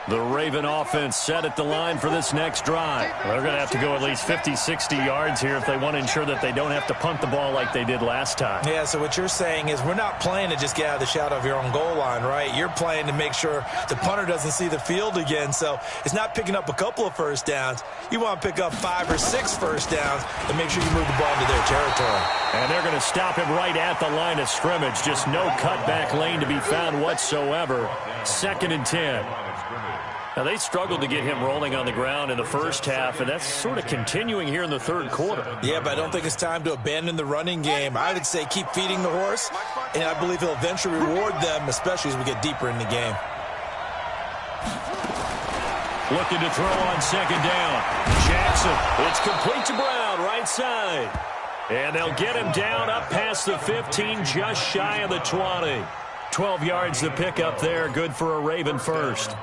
The Raven offense set at the line for this next drive. They're going to have to go at least 50, 60 yards here if they want to ensure that they don't have to punt the ball like they did last time. Yeah, so what you're saying is we're not playing to just get out of the shadow of your own goal line, right? You're playing to make sure the punter doesn't see the field again. So it's not picking up a couple of first downs. You want to pick up 5 or 6 first downs and make sure you move the ball into their territory. And they're going to stop him right at the line of scrimmage. Just no cutback lane to be found whatsoever. 2nd and 10. Now, they struggled to get him rolling on the ground in the first half, and that's sort of continuing here in the third quarter. Yeah, but I don't think it's time to abandon the running game. I would say keep feeding the horse, and I believe he'll eventually reward them, especially as we get deeper in the game. Looking to throw on 2nd down. Jackson, it's complete to Brown, right side. And they'll get him down up past the 15, just shy of the 20. 12 yards to pick up there, good for a Raven first.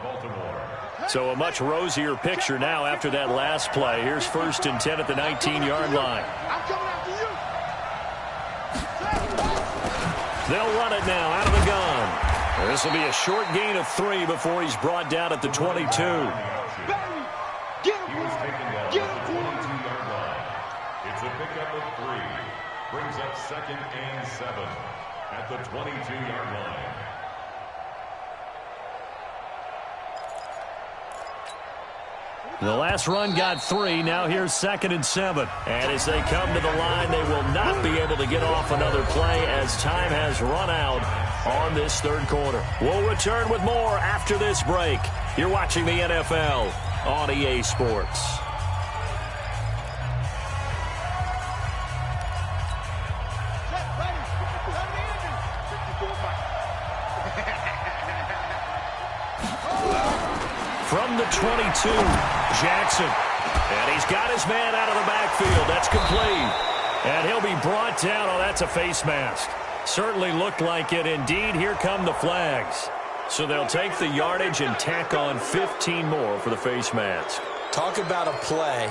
So a much rosier picture now after that last play. Here's 1st and 10 at the 19-yard line. They'll run it now out of the gun. This will be a short gain of 3 before he's brought down at the 22. He was taken down at the 22-yard line. It's a pickup of 3. Brings up 2nd and 7 at the 22-yard line. The last run got 3. Now here's 2nd and 7. And as they come to the line, they will not be able to get off another play as time has run out on this third quarter. We'll return with more after this break. You're watching the NFL on EA Sports. From the 22, Jackson. And he's got his man out of the backfield. That's complete. And he'll be brought down. Oh, that's a face mask. Certainly looked like it. Indeed, here come the flags. So they'll take the yardage and tack on 15 more for the face mask. Talk about a play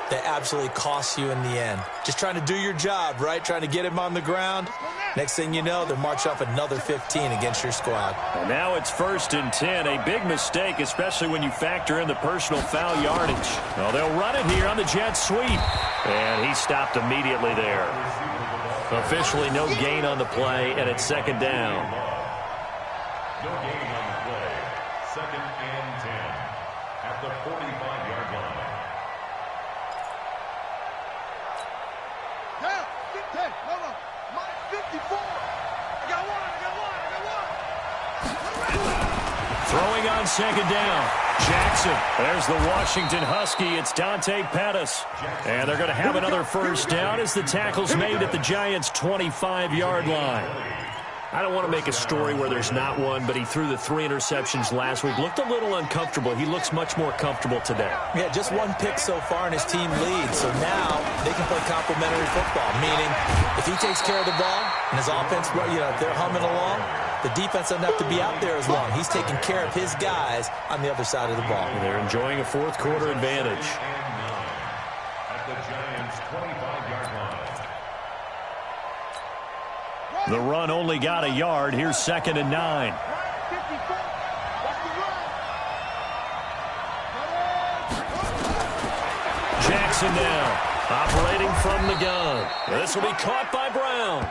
that absolutely costs you in the end. Just trying to do your job, right? Trying to get him on the ground. Next thing you know, they'll march off another 15 against your squad. And now it's 1st and 10. A big mistake, especially when you factor in the personal foul yardage. Well, they'll run it here on the jet sweep. And he stopped immediately there. Officially no gain on the play, and it's 2nd down. No gain on the play. 2nd and 10 at the 45-yard line. Throwing on 2nd down. Jackson. There's the Washington Husky. It's Dante Pettis. And they're going to have another first down as the tackle's made at the Giants' 25-yard line. I don't want to make a story where there's not one, but he threw the 3 interceptions last week. Looked a little uncomfortable. He looks much more comfortable today. Yeah, just 1 pick so far and his team leads. So now they can play complementary football, meaning if he takes care of the ball and his offense, if they're humming along, the defense doesn't have to be out there as long. He's taking care of his guys on the other side of the ball. And they're enjoying a fourth quarter advantage. At the Giants' 25-yard line. The run only got a yard. Here's 2nd and 9. Jackson now, operating from the gun. This will be caught by Brown.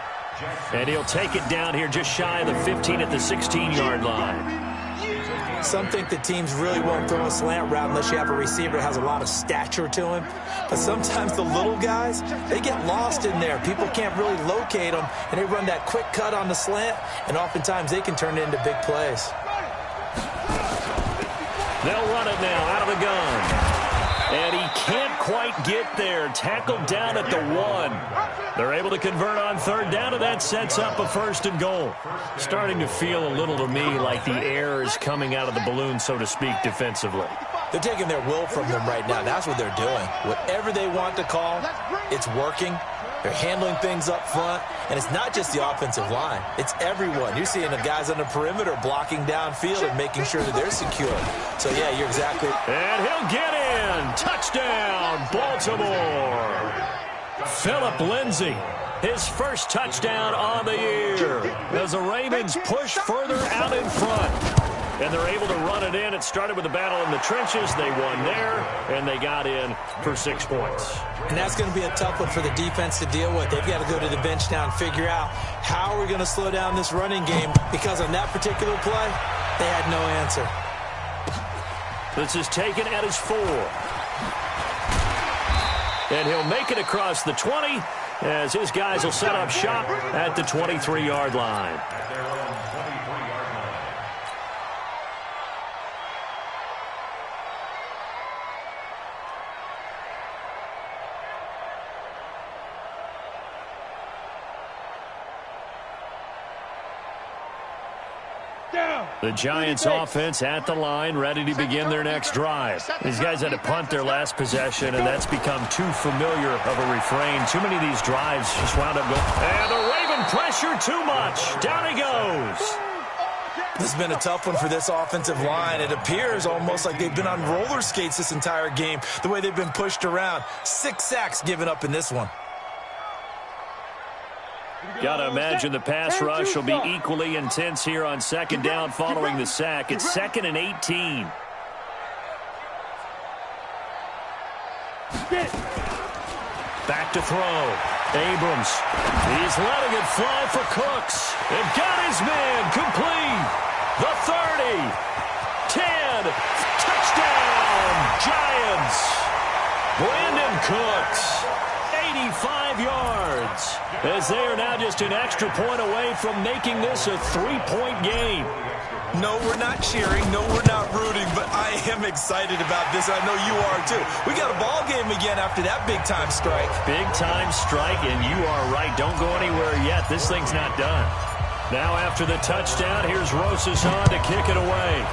And he'll take it down here just shy of the 15 at the 16-yard line. Some think the teams really won't throw a slant route unless you have a receiver that has a lot of stature to him. But sometimes the little guys, they get lost in there. People can't really locate them, and they run that quick cut on the slant, and oftentimes they can turn it into big plays. They'll run it now out of the gun. And he can't quite get there. Tackled down at the 1. They're able to convert on 3rd down, and that sets up a 1st and goal. Starting to feel a little to me like the air is coming out of the balloon, so to speak, defensively. They're taking their will from them right now. That's what they're doing. Whatever they want to call, it's working. They're handling things up front, and it's not just the offensive line. It's everyone. You're seeing the guys on the perimeter blocking downfield and making sure that they're secure. So, yeah, you're exactly. And he'll get in. Touchdown, Baltimore. Philip Lindsay his first touchdown on the year as the Ravens push further out in front. And they're able to run it in. It started with a battle in the trenches. They won there, and they got in for 6 points. And that's going to be a tough one for the defense to deal with. They've got to go to the bench now and figure out how are we going to slow down this running game, because on that particular play, they had no answer. This is taken at his 4. And he'll make it across the 20 as his guys will set up shop at the 23-yard line. The Giants offense at the line, ready to begin their next drive. These guys had to punt their last possession, and that's become too familiar of a refrain. Too many of these drives just wound up going. And the Raven pressure too much. Down he goes. This has been a tough one for this offensive line. It appears almost like they've been on roller skates this entire game, the way they've been pushed around. 6 sacks given up in this one. Got to imagine the pass rush will be equally intense here on second down following the sack. It's 2nd and 18. Back to throw. Abrams. He's letting it fly for Cooks. And got his man complete. The 30. 10. Touchdown. Giants. Brandon Cooks. 85 yards. As they are now just an extra point away from making this a 3-point game. No, we're not cheering. No, we're not rooting. But I am excited about this. I know you are, too. We got a ball game again after that big-time strike. Big-time strike, and you are right. Don't go anywhere yet. This thing's not done. Now after the touchdown, here's Rosas on to kick it away.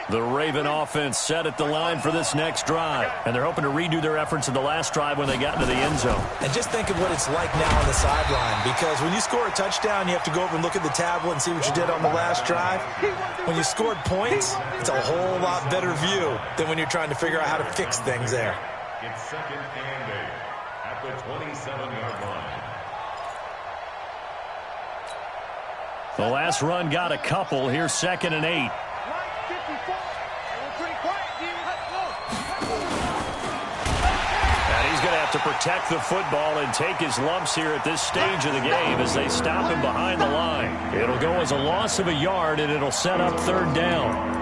The Raven offense set at the line for this next drive. And they're hoping to redo their efforts in the last drive when they got into the end zone. And just think of what it's like now on the sideline. Because when you score a touchdown, you have to go over and look at the tablet and see what you did on the last drive. When you scored points, it's a whole lot better view than when you're trying to figure out how to fix things there. It's 2nd and 8 at the 27-yard line. The last run got a couple. Here's 2nd and 8. And he's going to have to protect the football and take his lumps here at this stage of the game as they stop him behind the line. It'll go as a loss of a yard, and it'll set up 3rd down.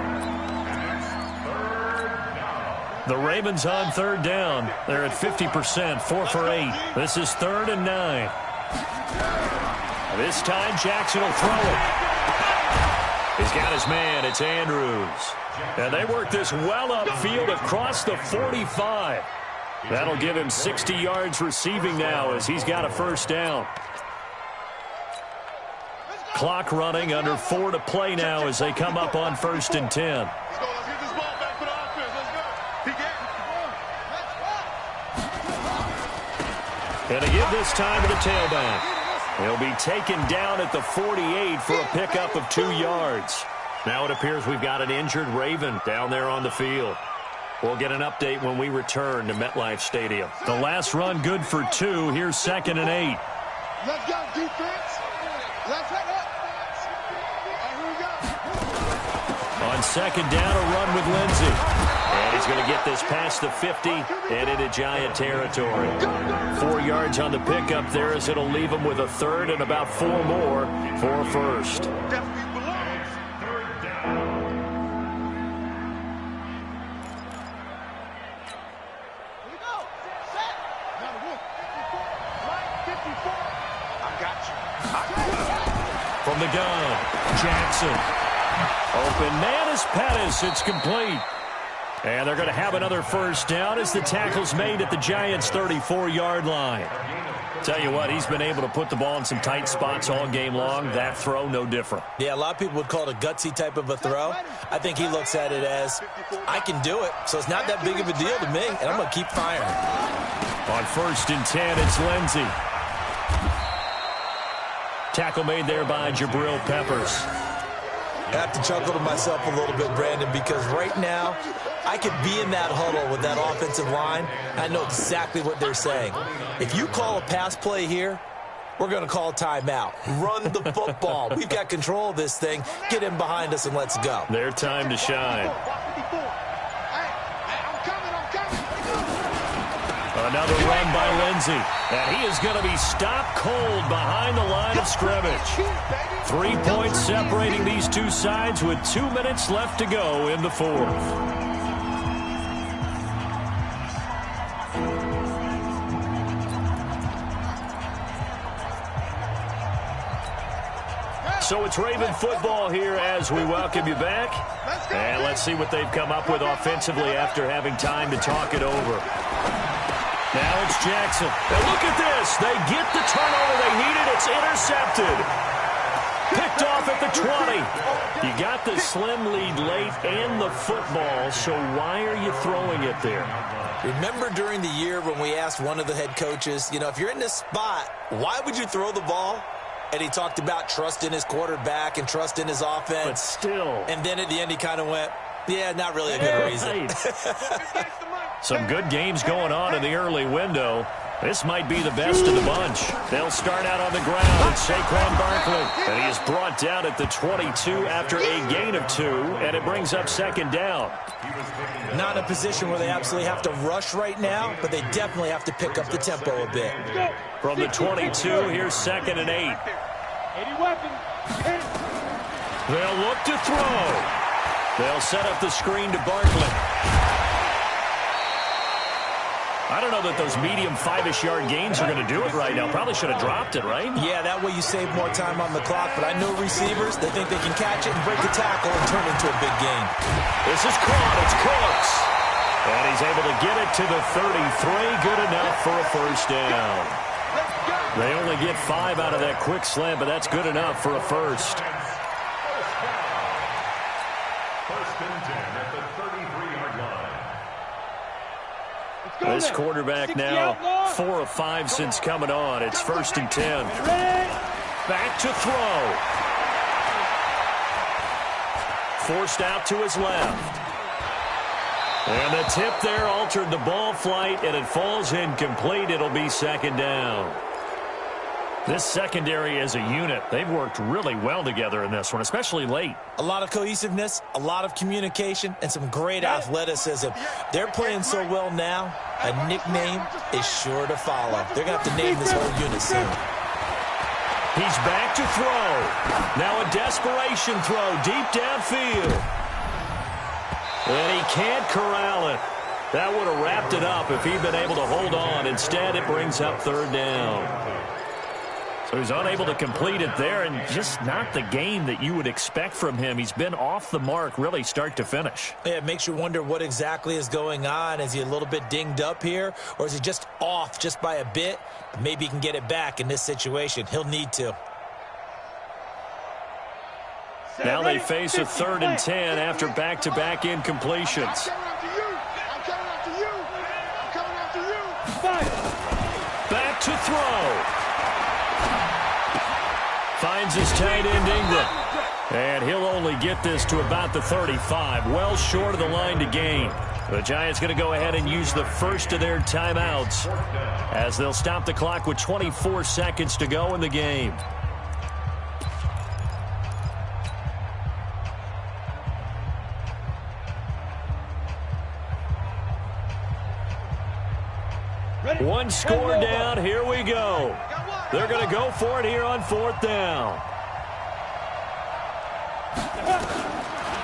The Ravens on 3rd down. They're at 50%, 4 for 8. This is 3rd and 9. This time Jackson will throw it. He's got his man. It's Andrews. And they work this well upfield across the 45. That'll give him 60 yards receiving now as he's got a 1st down. Clock running, under 4 to play now as they come up on 1st and 10. And to give this time to the tailback. He'll be taken down at the 48 for a pickup of 2 yards. Now it appears we've got an injured Raven down there on the field. We'll get an update when we return to MetLife Stadium. The last run good for 2. Here's 2nd and 8. Let's go, defense. Let's head up. Here we go. On 2nd down, a run with Lindsey. And he's going to get this past the 50 and into Giant territory. 4 yards on the pickup there as it'll leave him with a 3rd and about 4 more for a 1st. From the gun, Jackson. Open man is Pettis. It's complete. And they're going to have another first down as the tackle's made at the Giants' 34-yard line. Tell you what, he's been able to put the ball in some tight spots all game long. That throw, no different. Yeah, a lot of people would call it a gutsy type of a throw. I think he looks at it as, I can do it, so it's not that big of a deal to me, and I'm going to keep firing. On 1st and 10, it's Lindsey. Tackle made there by Jabril Peppers. I have to chuckle to myself a little bit, Brandon, because right now I could be in that huddle with that offensive line. I know exactly what they're saying. If you call a pass play here, we're going to call timeout. Run the football. We've got control of this thing. Get in behind us and let's go. Their time to shine. Another run by Lindsey. And he is going to be stopped cold behind the line of scrimmage. 3 points separating these two sides with 2 minutes left to go in the fourth. So it's Raven football here as we welcome you back. And let's see what they've come up with offensively after having time to talk it over. Now it's Jackson. And look at this. They get the turnover they needed. It's intercepted. Picked off at the 20. You got the slim lead late and the football, so why are you throwing it there? Remember during the year when we asked one of the head coaches, you know, if you're in this spot, why would you throw the ball? And he talked about trust in his quarterback and trust in his offense. But still. And then at the end he kind of went, yeah, not really a good reason. Some good games going on in the early window. This might be the best of the bunch. They'll start out on the ground. It's Saquon Barkley. And he is brought down at the 22 after a gain of 2. And it brings up 2nd down. Not a position where they absolutely have to rush right now, but they definitely have to pick up the tempo a bit. From the 22, here's 2nd and 8. They'll look to throw. They'll set up the screen to Barkley. I don't know that those medium 5-ish yard gains are going to do it right now. Probably should have dropped it, right? Yeah, that way you save more time on the clock. But I know receivers, they think they can catch it and break a tackle and turn it into a big gain. This is caught. It's close. And he's able to get it to the 33. Good enough for a first down. They only get 5 out of that quick slant, but that's good enough for a first. This quarterback now 4 of 5 since coming on. It's 1st and 10. Back to throw. Forced out to his left. And the tip there altered the ball flight, and it falls incomplete. It'll be 2nd down. This secondary as a unit, they've worked really well together in this one, especially late. A lot of cohesiveness, a lot of communication, and some great athleticism. They're playing so well now, a nickname is sure to follow. They're going to have to name this whole unit soon. He's back to throw. Now a desperation throw deep downfield. And he can't corral it. That would have wrapped it up if he'd been able to hold on. Instead, it brings up 3rd down. So he's unable to complete it there, and just not the game that you would expect from him. He's been off the mark really start to finish. Yeah, it makes you wonder what exactly is going on. Is he a little bit dinged up here, or is he just off just by a bit? Maybe he can get it back in this situation. He'll need to. Now they face a 3rd and 10 after back-to-back incompletions. Back to throw. Finds his tight end Ingram. And he'll only get this to about the 35. Well short of the line to gain. The Giants going to go ahead and use the first of their timeouts as they'll stop the clock with 24 seconds to go in the game. One score down. Here we go. They're going to go for it here on 4th down.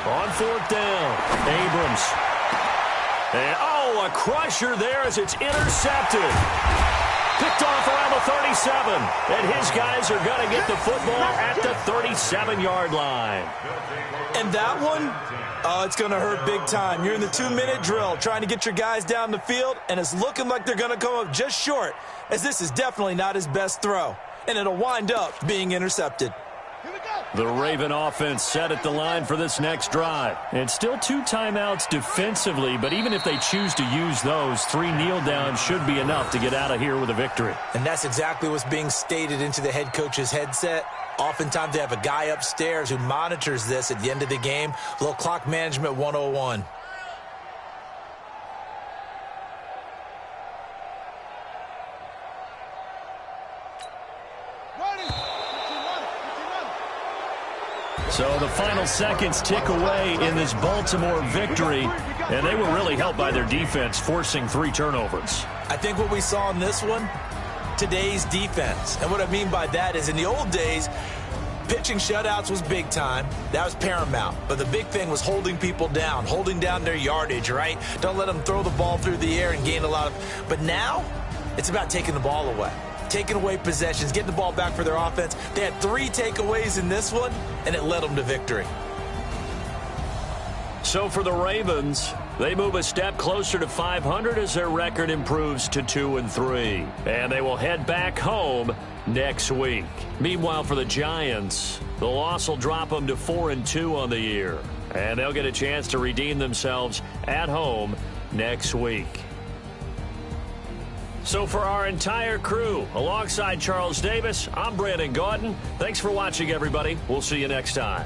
On 4th down, Abrams. And, oh, a crusher there as it's intercepted. Picked off around the 37. And his guys are going to get the football at the 37-yard line. And that one, it's going to hurt big time. You're in the 2-minute drill trying to get your guys down the field, and it's looking like they're going to come up just short, as this is definitely not his best throw. And it'll wind up being intercepted. The Raven offense set at the line for this next drive. And still 2 timeouts defensively, but even if they choose to use those, 3 kneel downs should be enough to get out of here with a victory. And that's exactly what's being stated into the head coach's headset. Oftentimes they have a guy upstairs who monitors this at the end of the game. A little clock management 101. So the final seconds tick away in this Baltimore victory, and they were really helped by their defense, forcing 3 turnovers. I think what we saw in this one, today's defense. And what I mean by that is in the old days, pitching shutouts was big time. That was paramount. But the big thing was holding people down, holding down their yardage, right? Don't let them throw the ball through the air and gain a lot of... But now, it's about taking the ball away. Taking away possessions, getting the ball back for their offense. They had 3 takeaways in this one, and it led them to victory. So for the Ravens, they move a step closer to 500 as their record improves to 2-3. And they will head back home next week. Meanwhile, for the Giants, the loss will drop them to 4-2 on the year. And they'll get a chance to redeem themselves at home next week. So for our entire crew, alongside Charles Davis, I'm Brandon Gaudin. Thanks for watching, everybody. We'll see you next time.